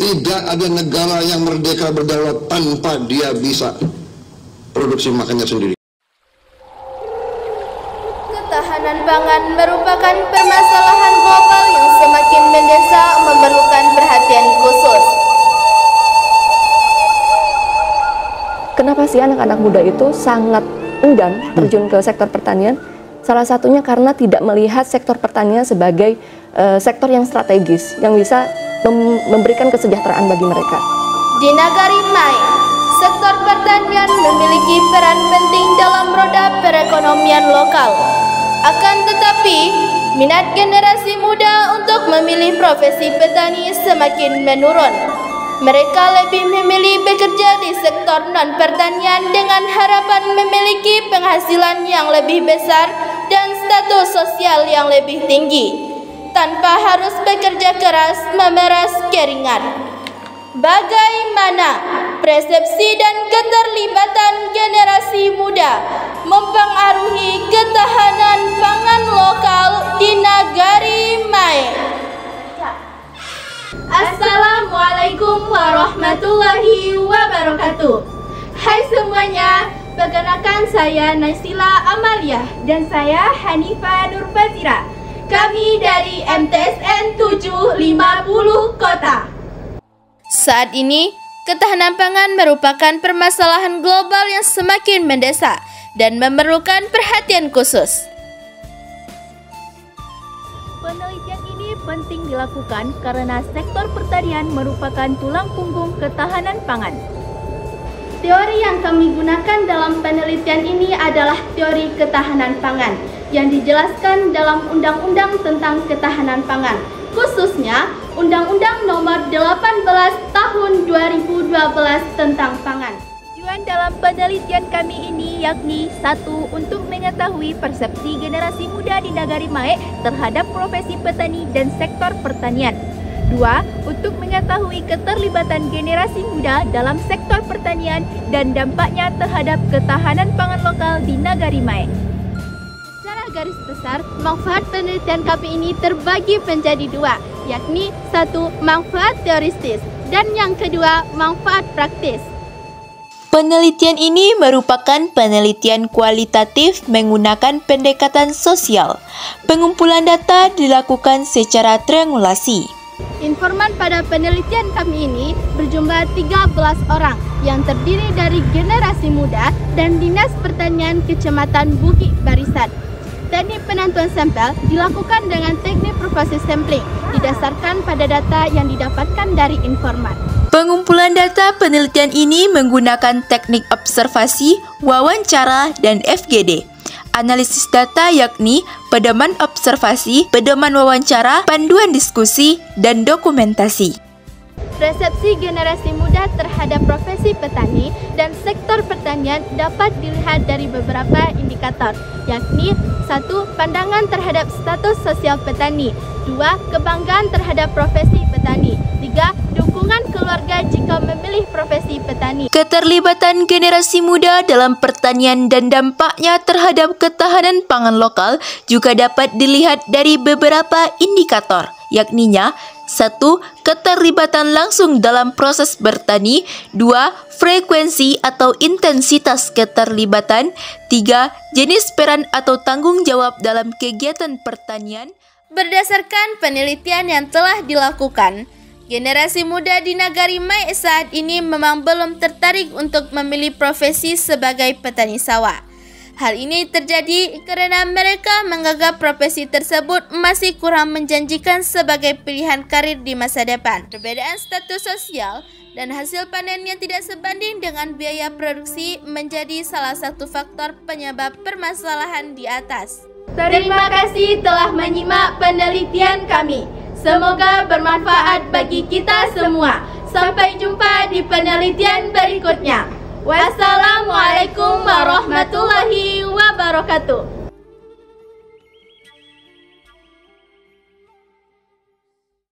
Tidak ada negara yang merdeka berdaulat tanpa dia bisa produksi makannya sendiri. Ketahanan pangan merupakan permasalahan global yang semakin mendesak, memerlukan perhatian khusus. Kenapa sih anak-anak muda itu sangat enggan terjun ke sektor pertanian? Salah satunya karena tidak melihat sektor pertanian sebagai sektor yang strategis, yang bisa memberikan kesejahteraan bagi mereka. Di Nagari Mae, sektor pertanian memiliki peran penting dalam roda perekonomian lokal. Akan tetapi, minat generasi muda untuk memilih profesi petani semakin menurun. Mereka lebih memilih bekerja di sektor non-pertanian dengan harapan memiliki penghasilan yang lebih besar dan status sosial yang lebih tinggi, tanpa harus bekerja keras memeras keringat. Bagaimana persepsi dan keterlibatan generasi muda mempengaruhi ketahanan pangan lokal di Nagari Mae? Assalamualaikum warahmatullahi wabarakatuh. Hai semuanya, perkenalkan saya Naisila Amalia dan saya Hanifah Nurfazira. Kami dari MTSN 750 Kota. Saat ini, ketahanan pangan merupakan permasalahan global yang semakin mendesak dan memerlukan perhatian khusus. Penelitian ini penting dilakukan karena sektor pertanian merupakan tulang punggung ketahanan pangan. Teori yang kami gunakan dalam penelitian ini adalah teori ketahanan pangan yang dijelaskan dalam Undang-Undang tentang Ketahanan Pangan, khususnya Undang-Undang Nomor 18 Tahun 2012 tentang Pangan. Tujuan dalam penelitian kami ini yakni 1. Untuk mengetahui persepsi generasi muda di Nagari Mae terhadap profesi petani dan sektor pertanian. 2. Untuk mengetahui keterlibatan generasi muda dalam sektor pertanian dan dampaknya terhadap ketahanan pangan lokal di Nagari Mae. Secara garis besar, manfaat penelitian kami ini terbagi menjadi 2, yakni 1. Manfaat teoristis dan yang kedua, manfaat praktis. Penelitian ini merupakan penelitian kualitatif menggunakan pendekatan sosial. Pengumpulan data dilakukan secara triangulasi. Informan pada penelitian kami ini berjumlah 13 orang yang terdiri dari generasi muda dan Dinas Pertanian Kecamatan Bukit Barisan. Teknik penentuan sampel dilakukan dengan teknik proses sampling didasarkan pada data yang didapatkan dari informan. Pengumpulan data penelitian ini menggunakan teknik observasi, wawancara, dan FGD. Analisis data yakni pedoman observasi, pedoman wawancara, panduan diskusi, dan dokumentasi. Persepsi generasi muda terhadap profesi petani dan sektor pertanian dapat dilihat dari beberapa indikator, yakni 1. Pandangan terhadap status sosial petani, 2. Kebanggaan terhadap profesi petani, 3. Dukungan keluarga jika memilih profesi petani. Keterlibatan generasi muda dalam pertanian dan dampaknya terhadap ketahanan pangan lokal juga dapat dilihat dari beberapa indikator, yakninya 1. Keterlibatan langsung dalam proses bertani, 2. Frekuensi atau intensitas keterlibatan, 3. Jenis peran atau tanggung jawab dalam kegiatan pertanian. Berdasarkan penelitian yang telah dilakukan, generasi muda di Nagari Mae saat ini memang belum tertarik untuk memilih profesi sebagai petani sawah. Hal ini terjadi karena mereka menganggap profesi tersebut masih kurang menjanjikan sebagai pilihan karir di masa depan. Perbedaan status sosial dan hasil panen yang tidak sebanding dengan biaya produksi menjadi salah satu faktor penyebab permasalahan di atas. Terima kasih telah menyimak penelitian kami. Semoga bermanfaat bagi kita semua. Sampai jumpa di penelitian berikutnya. Wassalamualaikum warahmatullahi wabarakatuh.